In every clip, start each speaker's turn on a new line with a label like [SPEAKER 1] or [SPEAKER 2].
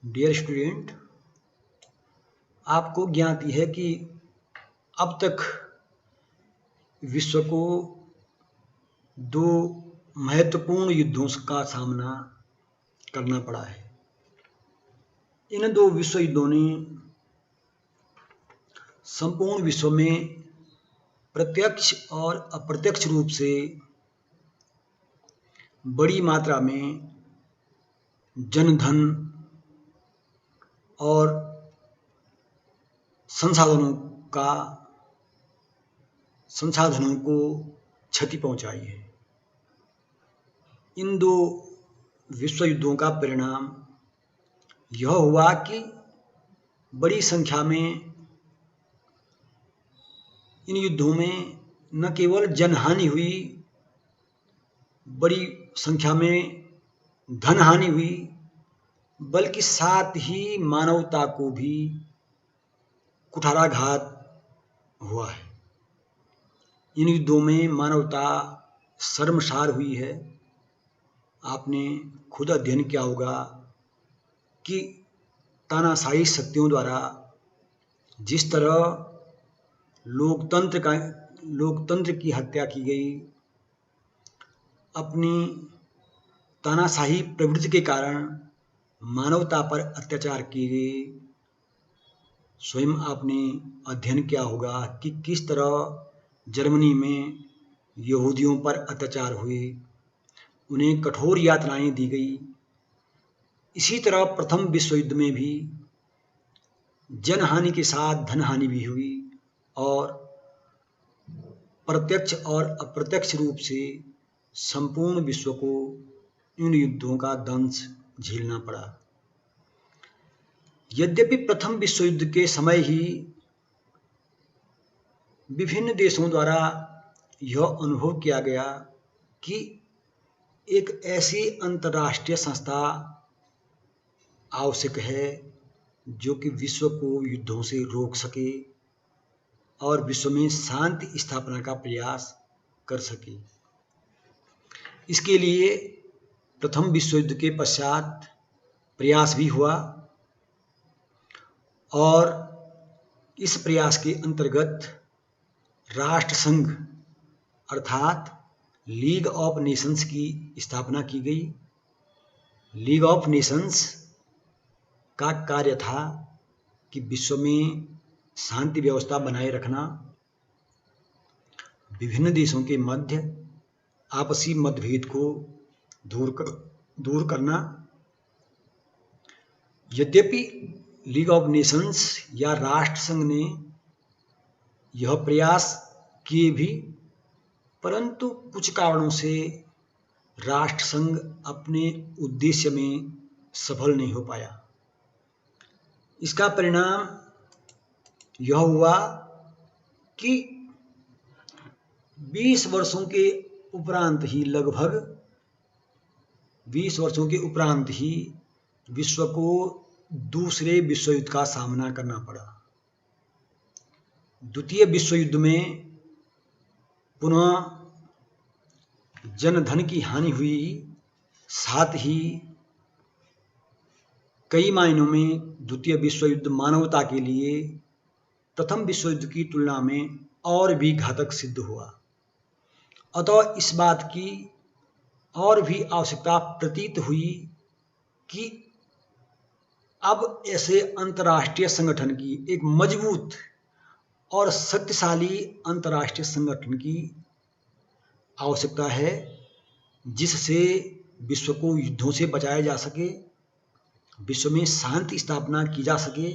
[SPEAKER 1] Dear student, आपको ज्ञात है कि अब तक विश्व को दो महत्वपूर्ण युद्धों का सामना करना पड़ा है। इन दो विश्व युद्धों ने संपूर्ण विश्व में प्रत्यक्ष और अप्रत्यक्ष रूप से बड़ी मात्रा में जनधन और संसाधनों को क्षति पहुंचाई है। इन दो विश्व युद्धों का परिणाम यह हुआ कि बड़ी संख्या में इन युद्धों में न केवल जनहानि हुई, बड़ी संख्या में धनहानि हुई, बल्कि साथ ही मानवता को भी कुठाराघात हुआ है। इन युद्धों में मानवता शर्मसार हुई है। आपने खुद अध्ययन किया होगा कि तानाशाही शक्तियों द्वारा जिस तरह लोकतंत्र की हत्या की गई, अपनी तानाशाही प्रवृत्ति के कारण मानवता पर अत्याचार किए गए। स्वयं आपने अध्ययन किया होगा कि किस तरह जर्मनी में यहूदियों पर अत्याचार हुए, उन्हें कठोर यातनाएं दी गई। इसी तरह प्रथम विश्व युद्ध में भी जनहानि के साथ धनहानि भी हुई और प्रत्यक्ष और अप्रत्यक्ष रूप से संपूर्ण विश्व को इन युद्धों का दंश झेलना पड़ा। यद्यपि प्रथम विश्व युद्ध के समय ही विभिन्न देशों द्वारा यह अनुभव किया गया कि एक ऐसी अंतर्राष्ट्रीय संस्था आवश्यक है जो कि विश्व को युद्धों से रोक सके और विश्व में शांति स्थापना का प्रयास कर सके। इसके लिए प्रथम विश्व युद्ध के पश्चात प्रयास भी हुआ और इस प्रयास के अंतर्गत राष्ट्र संघ अर्थात लीग ऑफ नेशंस की स्थापना की गई। लीग ऑफ नेशंस का कार्य था कि विश्व में शांति व्यवस्था बनाए रखना, विभिन्न देशों के मध्य आपसी मतभेद को दूर करना। यद्यपि लीग ऑफ नेशंस या राष्ट्र संघ ने यह प्रयास किए भी, परंतु कुछ कारणों से राष्ट्र संघ अपने उद्देश्य में सफल नहीं हो पाया। इसका परिणाम यह हुआ कि 20 वर्षों के उपरांत ही, लगभग 20 वर्षों के उपरांत ही विश्व को दूसरे विश्व युद्ध का सामना करना पड़ा। द्वितीय विश्व युद्ध में पुनः जनधन की हानि हुई, साथ ही कई मायनों में द्वितीय विश्व युद्ध मानवता के लिए प्रथम विश्व युद्ध की तुलना में और भी घातक सिद्ध हुआ। अतः इस बात की और भी आवश्यकता प्रतीत हुई कि अब ऐसे अंतर्राष्ट्रीय संगठन की, एक मजबूत और शक्तिशाली अंतर्राष्ट्रीय संगठन की आवश्यकता है जिससे विश्व को युद्धों से बचाया जा सके, विश्व में शांति स्थापना की जा सके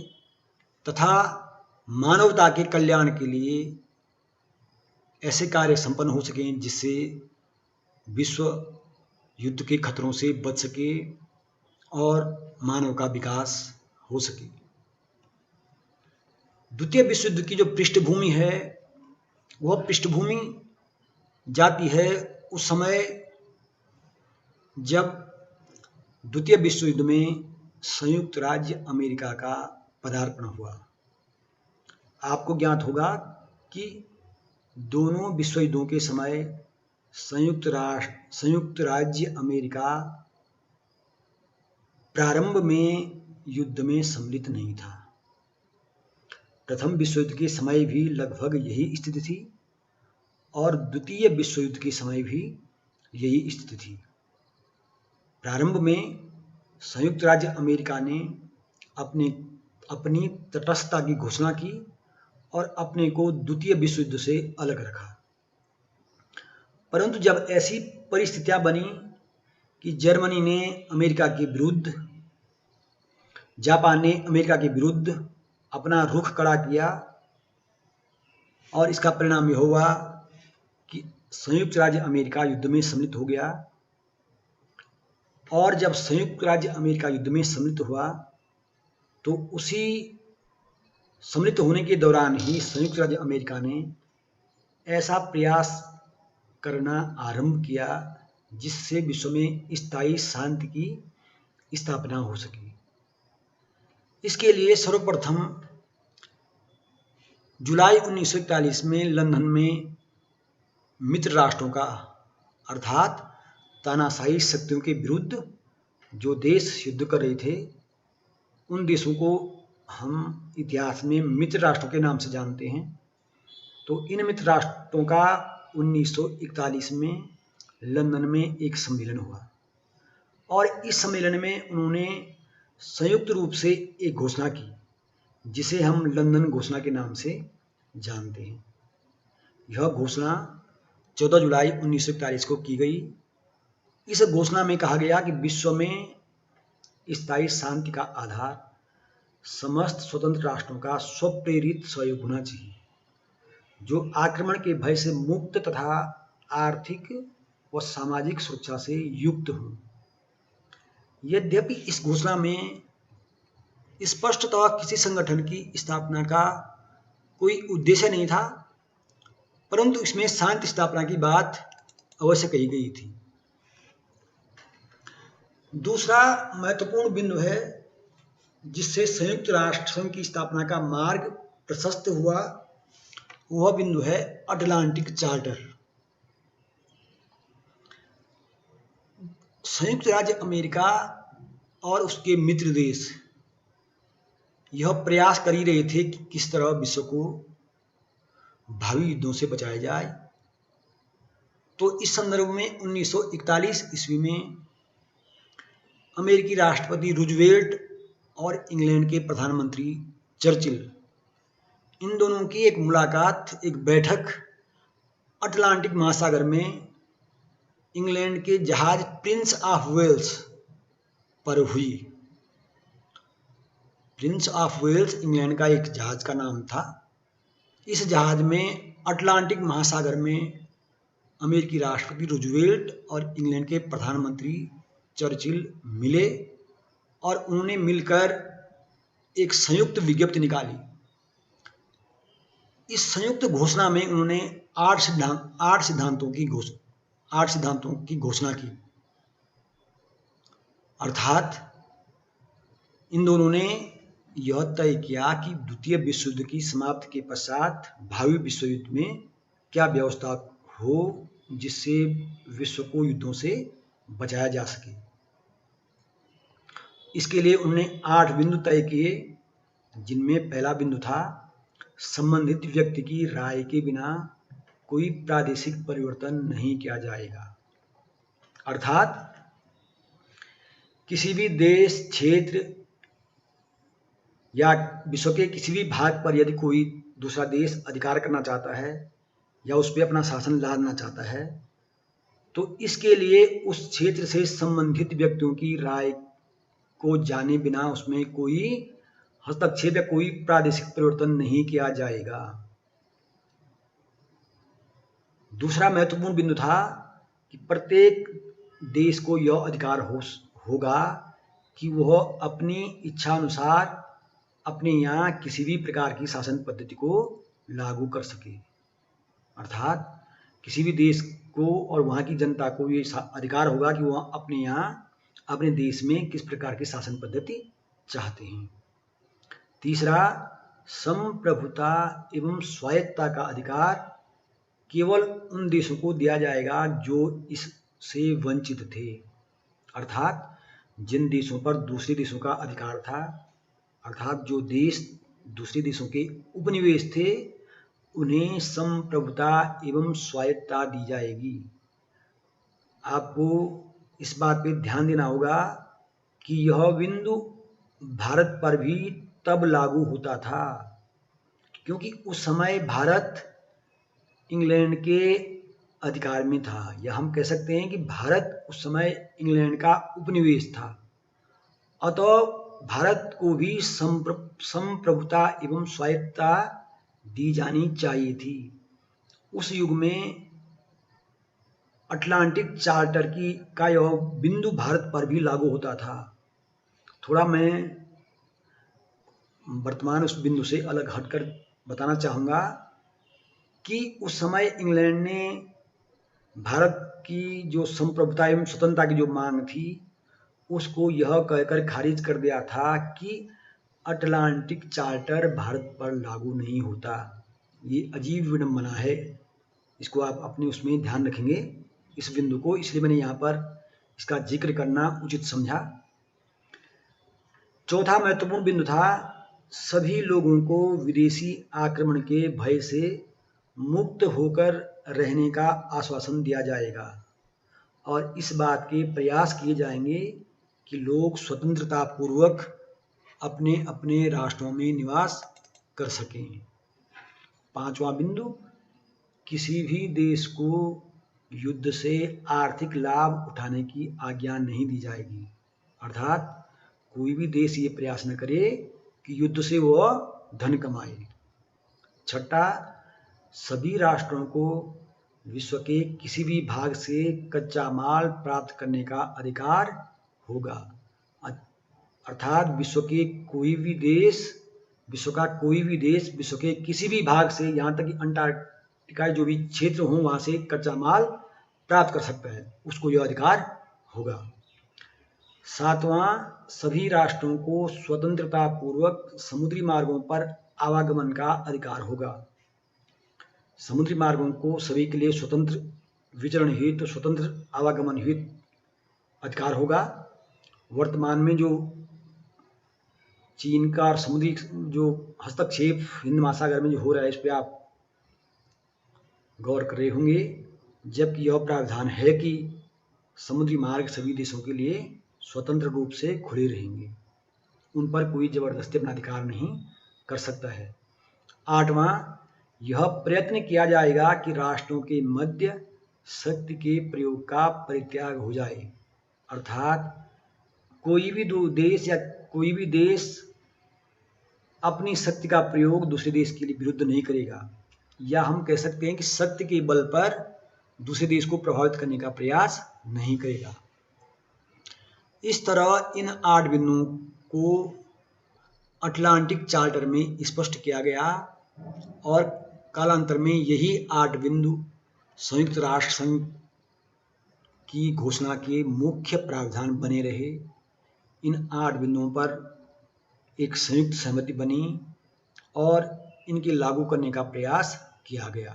[SPEAKER 1] तथा मानवता के कल्याण के लिए ऐसे कार्य संपन्न हो सकें जिससे विश्व युद्ध के खतरों से बच सके और मानव का विकास हो सके। द्वितीय विश्व युद्ध की जो पृष्ठभूमि है वह पृष्ठभूमि जाती है उस समय जब द्वितीय विश्व युद्ध में संयुक्त राज्य अमेरिका का पदार्पण हुआ। आपको ज्ञात होगा कि दोनों विश्व युद्धों के समय संयुक्त राज्य अमेरिका प्रारंभ में युद्ध में सम्मिलित नहीं था। प्रथम विश्व युद्ध के समय भी लगभग यही स्थिति थी और द्वितीय विश्व युद्ध के समय भी यही स्थिति थी। प्रारंभ में संयुक्त राज्य अमेरिका ने अपनी तटस्थता की घोषणा की और अपने को द्वितीय विश्व युद्ध से अलग रखा। परंतु जब ऐसी परिस्थितियां बनी कि जर्मनी ने अमेरिका के विरुद्ध, जापान ने अमेरिका के विरुद्ध अपना रुख कड़ा किया और इसका परिणाम यह हुआ कि संयुक्त राज्य अमेरिका युद्ध में सम्मिलित हो गया। और जब संयुक्त राज्य अमेरिका युद्ध में सम्मिलित हुआ तो उसी सम्मिलित होने के दौरान ही संयुक्त राज्य अमेरिका ने ऐसा प्रयास करना आरंभ किया जिससे विश्व में स्थायी शांति की स्थापना हो सके। इसके लिए सर्वप्रथम जुलाई 1941 में लंदन में मित्र राष्ट्रों का अर्थात तानाशाही शक्तियों के विरुद्ध जो देश युद्ध कर रहे थे उन देशों को हम इतिहास में मित्र राष्ट्रों के नाम से जानते हैं। तो इन मित्र राष्ट्रों का 1941 में लंदन में एक सम्मेलन हुआ और इस सम्मेलन में उन्होंने संयुक्त रूप से एक घोषणा की जिसे हम लंदन घोषणा के नाम से जानते हैं। यह घोषणा 14 जुलाई 1941 को की गई। इस घोषणा में कहा गया कि विश्व में स्थायी शांति का आधार समस्त स्वतंत्र राष्ट्रों का स्वप्रेरित सहयोग होना चाहिए जो आक्रमण के भय से मुक्त तथा आर्थिक व सामाजिक सुरक्षा से युक्त हो। यद्यपि इस घोषणा में स्पष्टतः किसी संगठन की स्थापना का कोई उद्देश्य नहीं था, परंतु इसमें शांति स्थापना की बात अवश्य कही गई थी। दूसरा महत्वपूर्ण बिंदु है जिससे संयुक्त राष्ट्र संघ की स्थापना का मार्ग प्रशस्त हुआ, वह बिंदु है अटलांटिक चार्टर। संयुक्त राज्य अमेरिका और उसके मित्र देश यह प्रयास कर ही रहे थे कि किस तरह विश्व को भावी युद्धों से बचाया जाए। तो इस संदर्भ में 1941 ईस्वी में अमेरिकी राष्ट्रपति रूजवेल्ट और इंग्लैंड के प्रधानमंत्री चर्चिल, इन दोनों की एक मुलाकात, एक बैठक अटलांटिक महासागर में इंग्लैंड के जहाज प्रिंस ऑफ वेल्स पर हुई। प्रिंस ऑफ वेल्स इंग्लैंड का एक जहाज का नाम था। इस जहाज में अटलांटिक महासागर में अमेरिकी राष्ट्रपति रूजवेल्ट और इंग्लैंड के प्रधानमंत्री चर्चिल मिले और उन्होंने मिलकर एक संयुक्त विज्ञप्ति निकाली। इस संयुक्त घोषणा में उन्होंने 8 सिद्धांतों की घोषणा की। अर्थात इन दोनों ने यह तय किया कि द्वितीय विश्व युद्ध की समाप्ति के पश्चात भावी विश्व युद्ध में क्या व्यवस्था हो जिससे विश्व को युद्धों से बचाया जा सके। इसके लिए उन्होंने 8 बिंदु तय किए, जिनमें पहला बिंदु था संबंधित व्यक्ति की राय के बिना कोई प्रादेशिक परिवर्तन नहीं किया जाएगा। अर्थात किसी भी देश, क्षेत्र या विश्व के किसी भी भाग पर यदि कोई दूसरा देश अधिकार करना चाहता है या उस पर अपना शासन लादना चाहता है तो इसके लिए उस क्षेत्र से संबंधित व्यक्तियों की राय को जाने बिना उसमें कोई हस्तक्षेप या कोई प्रादेशिक परिवर्तन नहीं किया जाएगा। दूसरा महत्वपूर्ण बिंदु था कि प्रत्येक देश को यह अधिकार होगा कि वह अपनी इच्छा अनुसार अपने यहाँ किसी भी प्रकार की शासन पद्धति को लागू कर सके। अर्थात किसी भी देश को और वहाँ की जनता को ये अधिकार होगा कि वह अपने यहाँ अपने देश में किस प्रकार की शासन पद्धति चाहते हैं। तीसरा, संप्रभुता एवं स्वायत्तता का अधिकार केवल उन देशों को दिया जाएगा जो इससे वंचित थे। अर्थात जिन देशों पर दूसरे देशों का अधिकार था, अर्थात जो देश दूसरे देशों के उपनिवेश थे, उन्हें संप्रभुता एवं स्वायत्तता दी जाएगी। आपको इस बात पे ध्यान देना होगा कि यह बिंदु भारत पर भी तब लागू होता था क्योंकि उस समय भारत इंग्लैंड के अधिकार में था, या हम कह सकते हैं कि भारत उस समय इंग्लैंड का उपनिवेश था। अतः भारत को भी संप्रभुता एवं स्वायत्तता दी जानी चाहिए थी। उस युग में अटलांटिक चार्टर का यह बिंदु भारत पर भी लागू होता था। थोड़ा मैं वर्तमान उस बिंदु से अलग हटकर बताना चाहूँगा कि उस समय इंग्लैंड ने भारत की जो संप्रभुता एवं स्वतंत्रता की जो मांग थी, उसको यह कहकर खारिज कर दिया था कि अटलांटिक चार्टर भारत पर लागू नहीं होता। ये अजीब विडंबना है, इसको आप अपने उसमें ध्यान रखेंगे इस बिंदु को, इसलिए मैंने यहाँ पर इसका जिक्र करना उचित समझा। चौथा महत्वपूर्ण बिंदु था, सभी लोगों को विदेशी आक्रमण के भय से मुक्त होकर रहने का आश्वासन दिया जाएगा और इस बात के प्रयास किए जाएंगे कि लोग स्वतंत्रता पूर्वक अपने अपने राष्ट्रों में निवास कर सकें। पांचवा बिंदु, किसी भी देश को युद्ध से आर्थिक लाभ उठाने की आज्ञा नहीं दी जाएगी, अर्थात कोई भी देश ये प्रयास न करे कि युद्ध से वह धन कमाए। छठा, सभी राष्ट्रों को विश्व के किसी भी भाग से कच्चा माल प्राप्त करने का अधिकार होगा, अर्थात विश्व का कोई भी देश विश्व के किसी भी भाग से, यहाँ तक कि अंटार्कटिका जो भी क्षेत्र हो वहाँ से कच्चा माल प्राप्त कर सकता है, उसको यह अधिकार होगा। सातवां, सभी राष्ट्रों को स्वतंत्रता पूर्वक समुद्री मार्गों पर आवागमन का अधिकार होगा। समुद्री मार्गों को सभी के लिए स्वतंत्र विचरण हेतु, स्वतंत्र आवागमन हेतु अधिकार होगा। वर्तमान में जो चीन का समुद्री जो हस्तक्षेप हिंद महासागर में जो हो रहा है, इस पर आप गौर कर रहे होंगे, जबकि यह प्रावधान है कि समुद्री मार्ग सभी देशों के लिए स्वतंत्र रूप से खुले रहेंगे, उन पर कोई जबरदस्ती अपना अधिकार नहीं कर सकता है। आठवां, यह प्रयत्न किया जाएगा कि राष्ट्रों के मध्य शक्ति के प्रयोग का परित्याग हो जाए, अर्थात कोई भी देश अपनी शक्ति का प्रयोग दूसरे देश के लिए विरुद्ध नहीं करेगा, या हम कह सकते हैं कि शक्ति के बल पर दूसरे देश को प्रभावित करने का प्रयास नहीं करेगा। इस तरह इन 8 बिंदुओं को अटलांटिक चार्टर में स्पष्ट किया गया और कालांतर में यही 8 बिंदु संयुक्त राष्ट्र संघ की घोषणा के मुख्य प्रावधान बने रहे। इन 8 बिंदुओं पर एक संयुक्त सहमति बनी और इनके लागू करने का प्रयास किया गया।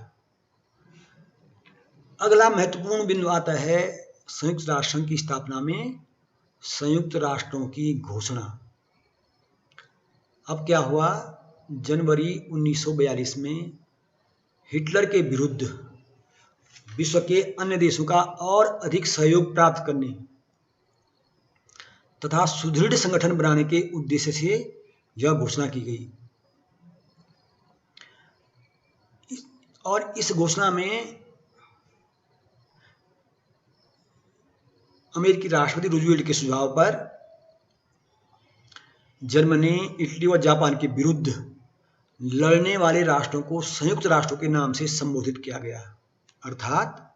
[SPEAKER 1] अगला महत्वपूर्ण बिंदु आता है संयुक्त राष्ट्र संघ की स्थापना में संयुक्त राष्ट्रों की घोषणा। अब क्या हुआ, जनवरी 1942 में हिटलर के विरुद्ध विश्व के अन्य देशों का और अधिक सहयोग प्राप्त करने तथा सुदृढ़ संगठन बनाने के उद्देश्य से यह घोषणा की गई और इस घोषणा में अमेरिकी राष्ट्रपति रूजवेल्ट के सुझाव पर जर्मनी, इटली और जापान के विरुद्ध लड़ने वाले राष्ट्रों को संयुक्त राष्ट्रों के नाम से संबोधित किया गया, अर्थात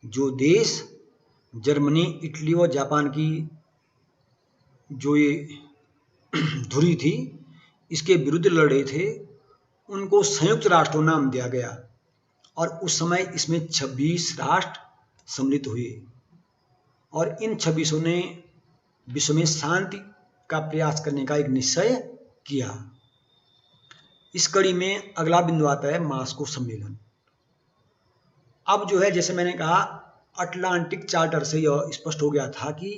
[SPEAKER 1] जो देश जर्मनी, इटली और जापान की जो ये धुरी थी इसके विरुद्ध लड़ रहे थे, उनको संयुक्त राष्ट्र नाम दिया गया और उस समय इसमें 26 राष्ट्र सम्मिलित हुए और इन 26 ने विश्व में शांति का प्रयास करने का एक निश्चय किया। इस कड़ी में अगला बिंदु आता है मास्को सम्मेलन। अब जो है, जैसे मैंने कहा, अटलांटिक चार्टर से यह स्पष्ट हो गया था कि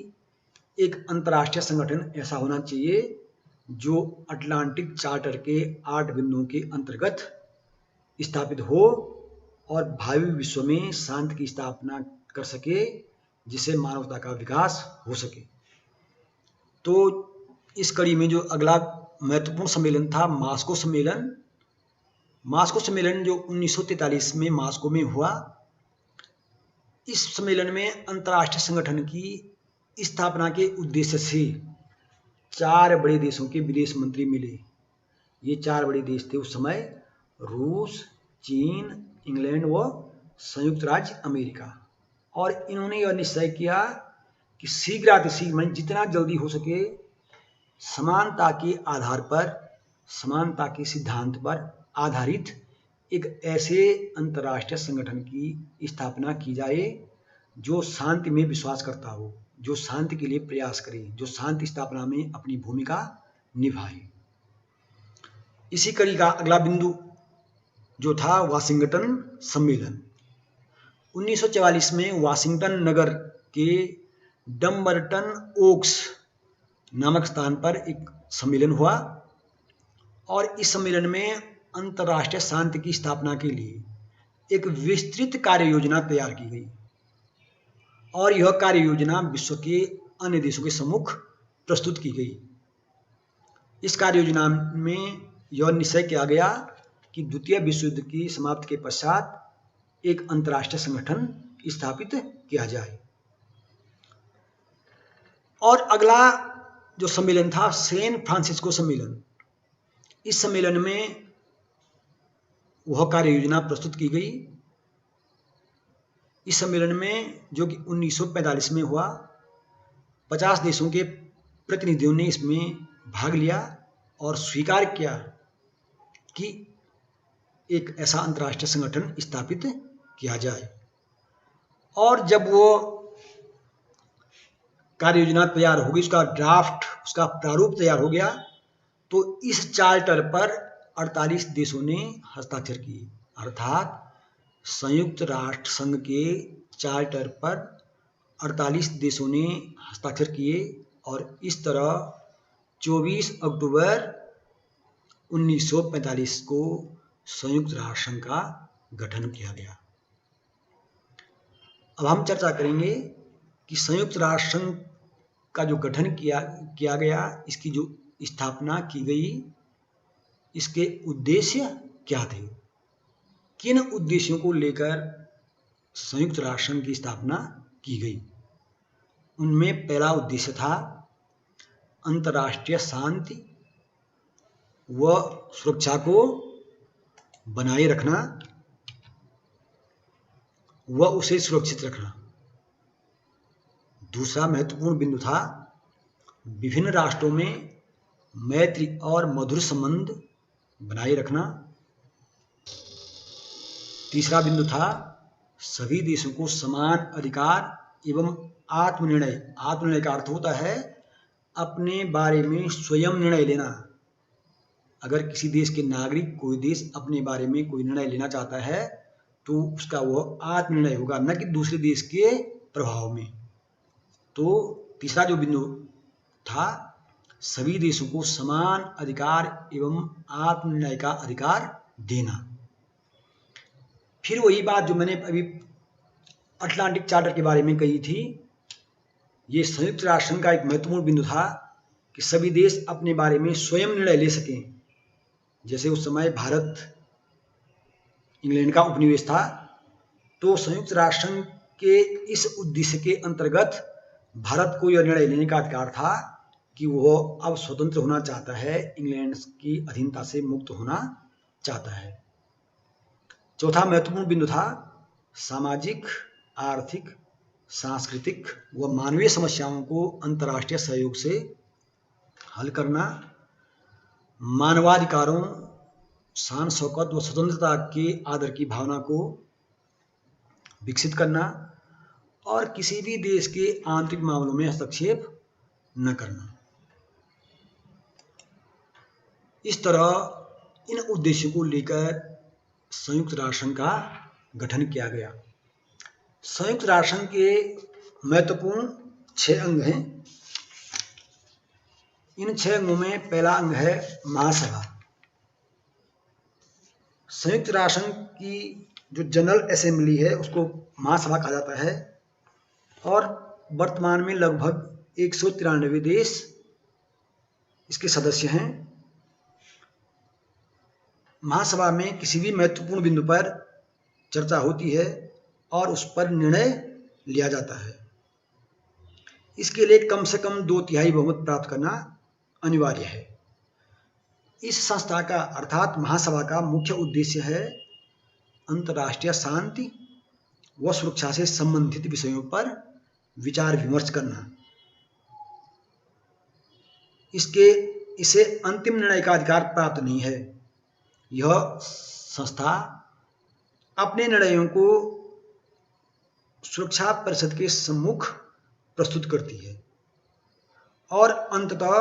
[SPEAKER 1] एक अंतर्राष्ट्रीय संगठन ऐसा होना चाहिए जो अटलांटिक चार्टर के 8 बिंदुओं के अंतर्गत स्थापित हो और भावी विश्व में शांति की स्थापना कर सके, जिससे मानवता का विकास हो सके। तो इस कड़ी में जो अगला महत्वपूर्ण सम्मेलन था मास्को सम्मेलन। मास्को सम्मेलन जो 1943 में मास्को में हुआ, इस सम्मेलन में अंतर्राष्ट्रीय संगठन की स्थापना के उद्देश्य से 4 बड़े देशों के विदेश मंत्री मिले। ये 4 बड़े देश थे उस समय, रूस, चीन, इंग्लैंड व संयुक्त राज्य अमेरिका। और इन्होंने यह निश्चय किया कि शीघ्रातिशीघ्र जितना जल्दी हो सके समानता के आधार पर, समानता के सिद्धांत पर आधारित एक ऐसे अंतर्राष्ट्रीय संगठन की स्थापना की जाए जो शांति में विश्वास करता हो, जो शांति के लिए प्रयास करे, जो शांति स्थापना में अपनी भूमिका निभाए। इसी कड़ी का अगला बिंदु जो था वाशिंगटन सम्मेलन। 1944 में वाशिंगटन नगर के डम्बरटन ओक्स नामक स्थान पर एक सम्मेलन हुआ और इस सम्मेलन में अंतर्राष्ट्रीय शांति की स्थापना के लिए एक विस्तृत कार्य योजना तैयार की गई और यह कार्य योजना विश्व के अन्य देशों के सम्मुख प्रस्तुत की गई। इस कार्य योजना में यह निश्चय किया गया कि द्वितीय विश्व युद्ध की समाप्ति के पश्चात एक अंतर्राष्ट्रीय संगठन स्थापित किया जाए। और अगला जो सम्मेलन था सैन फ्रांसिस्को सम्मेलन। इस सम्मेलन में वह कार्य योजना प्रस्तुत की गई। इस सम्मेलन में जो कि 1945 में हुआ, 50 देशों के प्रतिनिधियों ने इसमें भाग लिया और स्वीकार किया कि एक ऐसा अंतर्राष्ट्रीय संगठन स्थापित किया जाए। और जब वो कार्य योजना तैयार हो गई, उसका ड्राफ्ट, उसका प्रारूप तैयार हो गया, तो इस चार्टर पर 48 देशों ने हस्ताक्षर किए। अर्थात संयुक्त राष्ट्र संघ के चार्टर पर 48 देशों ने हस्ताक्षर किए और इस तरह 24 अक्टूबर 1945 को संयुक्त राष्ट्र संघ का गठन किया गया। अब हम चर्चा करेंगे कि संयुक्त राष्ट्र संघ का जो गठन किया गया, इसकी जो स्थापना की गई, इसके उद्देश्य क्या थे, किन उद्देश्यों को लेकर संयुक्त राष्ट्र संघ की स्थापना की गई। उनमें पहला उद्देश्य था अंतर्राष्ट्रीय शांति व सुरक्षा को बनाए रखना व उसे सुरक्षित रखना। दूसरा महत्वपूर्ण बिंदु था विभिन्न राष्ट्रों में मैत्री और मधुर संबंध बनाए रखना। तीसरा बिंदु था सभी देशों को समान अधिकार एवं आत्मनिर्णय। आत्मनिर्णय का अर्थ होता है अपने बारे में स्वयं निर्णय लेना। अगर किसी देश के नागरिक, कोई देश अपने बारे में कोई निर्णय लेना चाहता है तो उसका वह आत्मनिर्णय होगा, न कि दूसरे देश के प्रभाव में। तो तीसरा जो बिंदु था सभी देशों को समान अधिकार एवं आत्मनिर्णय का अधिकार देना। फिर वही बात जो मैंने अभी अटलांटिक चार्टर के बारे में कही थी, ये संयुक्त राष्ट्र संघ का एक महत्वपूर्ण बिंदु था कि सभी देश अपने बारे में स्वयं निर्णय ले सकें। जैसे उस समय भारत इंग्लैंड का उपनिवेश था, तो संयुक्त राष्ट्र संघ के इस उद्देश्य के अंतर्गत भारत को यह निर्णय लेने का अधिकार था कि वह अब स्वतंत्र होना चाहता है, इंग्लैंड की अधीनता से मुक्त होना चाहता है। चौथा महत्वपूर्ण बिंदु था सामाजिक, आर्थिक, सांस्कृतिक व मानवीय समस्याओं को अंतर्राष्ट्रीय सहयोग से हल करना, मानवाधिकारों, शान शौकत व स्वतंत्रता के आदर की भावना को विकसित करना और किसी भी देश के आंतरिक मामलों में हस्तक्षेप न करना। इस तरह इन उद्देश्यों को लेकर संयुक्त राष्ट्र संघ का गठन किया गया। संयुक्त राष्ट्र संघ के महत्वपूर्ण 6 अंग हैं। इन 6 अंगों में पहला अंग है महासभा। संयुक्त राष्ट्र संघ की जो जनरल असेंबली है उसको महासभा कहा जाता है और वर्तमान में लगभग 193 देश इसके सदस्य हैं। महासभा में किसी भी महत्वपूर्ण बिंदु पर चर्चा होती है और उस पर निर्णय लिया जाता है। इसके लिए कम से कम 2/3 बहुमत प्राप्त करना अनिवार्य है। इस संस्था का अर्थात महासभा का मुख्य उद्देश्य है अंतर्राष्ट्रीय शांति व सुरक्षा से संबंधित विषयों पर विचार विमर्श करना। इसे अंतिम निर्णय का अधिकार प्राप्त नहीं है। यह संस्था अपने निर्णयों को सुरक्षा परिषद के सम्मुख प्रस्तुत करती है और अंततः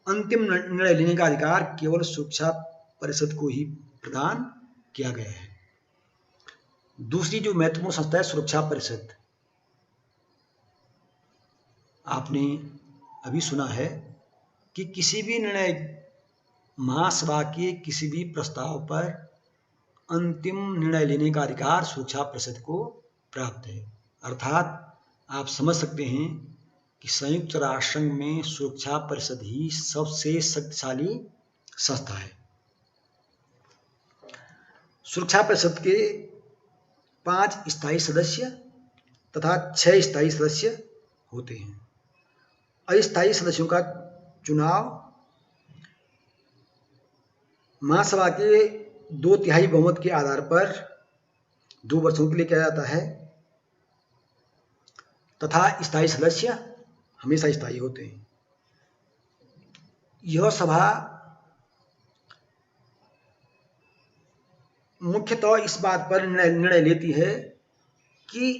[SPEAKER 1] अंतिम निर्णय लेने का अधिकार केवल सुरक्षा परिषद को ही प्रदान किया गया है। दूसरी जो महत्वपूर्ण संस्था है सुरक्षा परिषद। आपने अभी सुना है कि किसी भी निर्णय महासभा के किसी भी प्रस्ताव पर अंतिम निर्णय लेने का अधिकार सुरक्षा परिषद को प्राप्त है। अर्थात आप समझ सकते हैं कि संयुक्त राष्ट्र संघ में सुरक्षा परिषद ही सबसे शक्तिशाली संस्था है। सुरक्षा परिषद के 5 स्थायी सदस्य तथा 6 स्थायी सदस्य होते हैं। अस्थायी सदस्यों का चुनाव महासभा के 2/3 बहुमत के आधार पर 2 वर्षों के लिए किया जाता है तथा स्थायी सदस्य हमेशा स्थायी होते हैं। यह सभा मुख्यतः इस बात पर निर्णय लेती है कि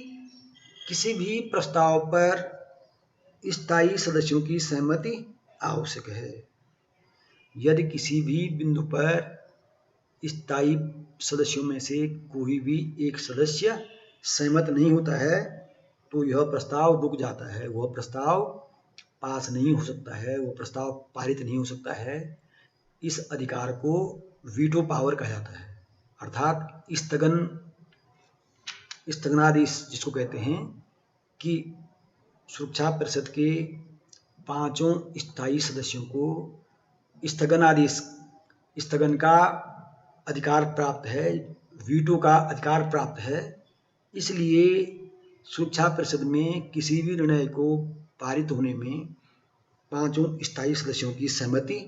[SPEAKER 1] किसी भी प्रस्ताव पर स्थायी सदस्यों की सहमति आवश्यक है। यदि किसी भी बिंदु पर स्थायी सदस्यों में से कोई भी एक सदस्य सहमत नहीं होता है तो यह प्रस्ताव रुक जाता है। वह प्रस्ताव पास नहीं हो सकता है, वह प्रस्ताव पारित नहीं हो सकता है। इस अधिकार को वीटो पावर कहा जाता है, अर्थात स्थगनादेश जिसको कहते हैं कि सुरक्षा परिषद के 5 स्थायी सदस्यों को स्थगन का अधिकार प्राप्त है, वीटो का अधिकार प्राप्त है। इसलिए सुरक्षा परिषद में किसी भी निर्णय को पारित होने में 5 स्थायी सदस्यों की सहमति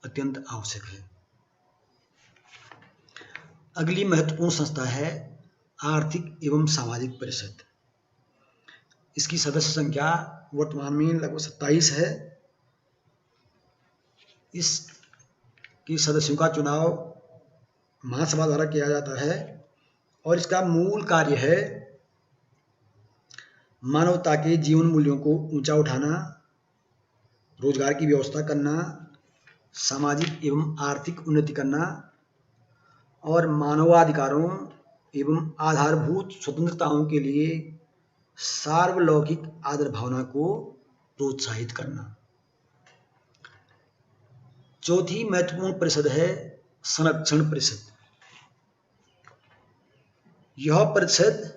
[SPEAKER 1] अत्यंत आवश्यक है। अगली महत्वपूर्ण संस्था है आर्थिक एवं सामाजिक परिषद। इसकी सदस्य संख्या वर्तमान में लगभग 27 है। इसकी सदस्यों का चुनाव महासभा द्वारा किया जाता है और इसका मूल कार्य है मानवता के जीवन मूल्यों को ऊंचा उठाना, रोजगार की व्यवस्था करना, सामाजिक एवं आर्थिक उन्नति करना और मानवाधिकारों एवं आधारभूत स्वतंत्रताओं के लिए सार्वलौकिक आदर भावना को प्रोत्साहित करना। चौथी महत्वपूर्ण परिषद है संरक्षण परिषद। यह परिषद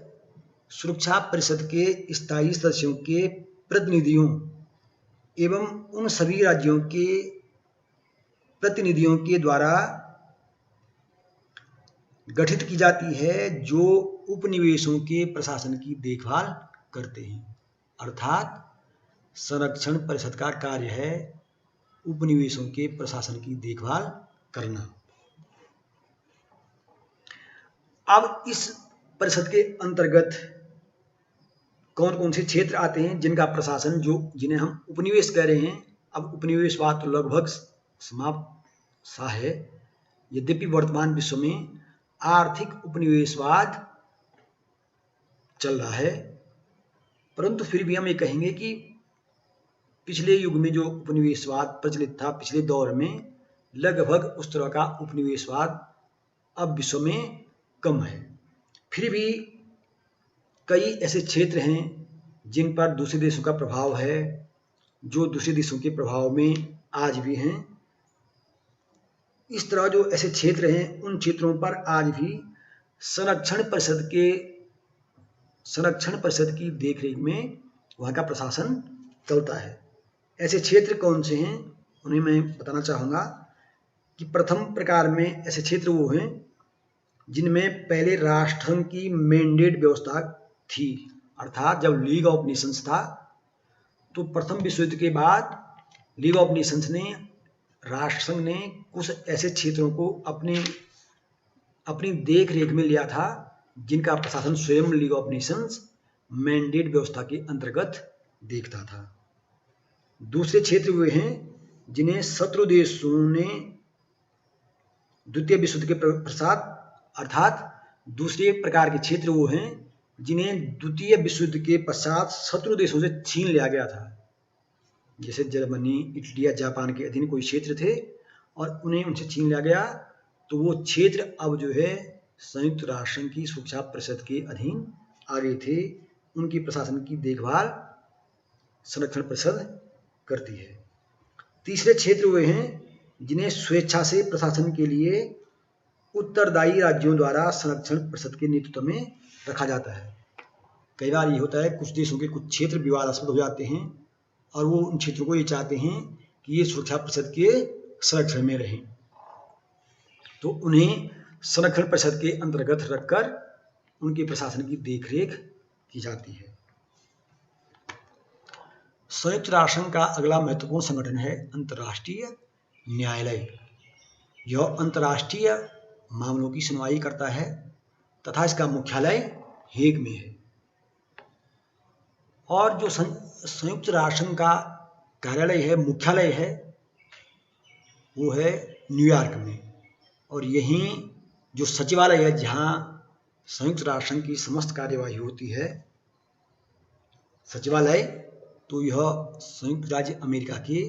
[SPEAKER 1] सुरक्षा परिषद के स्थायी सदस्यों के प्रतिनिधियों एवं उन सभी राज्यों के प्रतिनिधियों के द्वारा गठित की जाती है जो उपनिवेशों के प्रशासन की देखभाल करते हैं। अर्थात संरक्षण परिषद का कार्य है उपनिवेशों के प्रशासन की देखभाल करना। अब इस परिषद के अंतर्गत कौन कौन से क्षेत्र आते हैं जिनका प्रशासन जिन्हें हम उपनिवेश कह रहे हैं। अब उपनिवेशवाद तो लगभग समाप्त सा है, यद्यपि वर्तमान विश्व में आर्थिक उपनिवेशवाद चल रहा है, परंतु फिर भी हम ये कहेंगे कि पिछले युग में जो उपनिवेशवाद प्रचलित था, पिछले दौर में लगभग उस तरह का उपनिवेशवाद अब विश्व में कम है। फिर भी कई ऐसे क्षेत्र हैं जिन पर दूसरे देशों का प्रभाव है, जो दूसरे देशों के प्रभाव में आज भी हैं। इस तरह जो ऐसे क्षेत्र हैं, उन क्षेत्रों पर आज भी संरक्षण परिषद की देखरेख में वहाँ का प्रशासन चलता है। ऐसे क्षेत्र कौन से हैं, उन्हें मैं बताना चाहूँगा कि प्रथम प्रकार में ऐसे क्षेत्र वो हैं जिनमें पहले राष्ट्रसंघ की मैंडेट व्यवस्था थी, अर्थात जब लीग ऑफ नेशंस था तो प्रथम विश्व युद्ध के बाद लीग ऑफ नेशंस ने, राष्ट्रसंघ ने कुछ ऐसे क्षेत्रों को अपनी देख रेख में लिया था जिनका प्रशासन स्वयं लीग ऑफ नेशंस मैंडेट व्यवस्था के अंतर्गत देखता था। दूसरे क्षेत्र वे हैं जिन्हें शत्रु देशों ने द्वितीय विश्व युद्ध के पश्चात, अर्थात दूसरे प्रकार के क्षेत्र वो हैं जिन्हें द्वितीय विश्व युद्ध के पश्चात शत्रु देशों से छीन लिया गया था। जैसे जर्मनी, इटली या जापान के अधीन कोई क्षेत्र थे और उन्हें उनसे छीन लिया गया, तो वो क्षेत्र अब जो है संयुक्त राष्ट्र संघ की सुरक्षा परिषद के अधीन आ गए थे। उनकी प्रशासन की देखभाल संरक्षण परिषद करती है। तीसरे क्षेत्र वे हैं जिन्हें स्वेच्छा से प्रशासन के लिए उत्तरदायी राज्यों द्वारा संरक्षण परिषद के नेतृत्व में रखा जाता है। कई बार ये होता है कुछ देशों के कुछ क्षेत्र विवादास्पद हो जाते हैं और वो उन क्षेत्रों को ये चाहते हैं कि ये सुरक्षा परिषद के संरक्षण में रहें, तो उन्हें संरक्षण परिषद के अंतर्गत रखकर उनके प्रशासन की देखरेख की जाती है। संयुक्त राष्ट्र संघ का अगला महत्वपूर्ण संगठन है अंतर्राष्ट्रीय न्यायालय। यह अंतर्राष्ट्रीय मामलों की सुनवाई करता है तथा इसका मुख्यालय हेग में है। और जो संयुक्त राष्ट्र संघ का कार्यालय है, मुख्यालय है, वो है न्यूयॉर्क में। और यहीं जो सचिवालय है जहाँ संयुक्त राष्ट्र संघ की समस्त कार्यवाही होती है, सचिवालय, तो यह संयुक्त राज्य अमेरिका के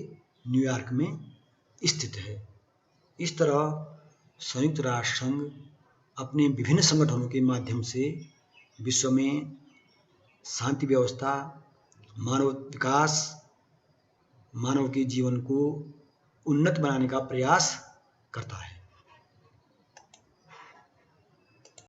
[SPEAKER 1] न्यूयॉर्क में स्थित है। इस तरह संयुक्त राष्ट्र संघ अपने विभिन्न संगठनों के माध्यम से विश्व में शांति व्यवस्था, मानव विकास, मानव के जीवन को उन्नत बनाने का प्रयास करता है।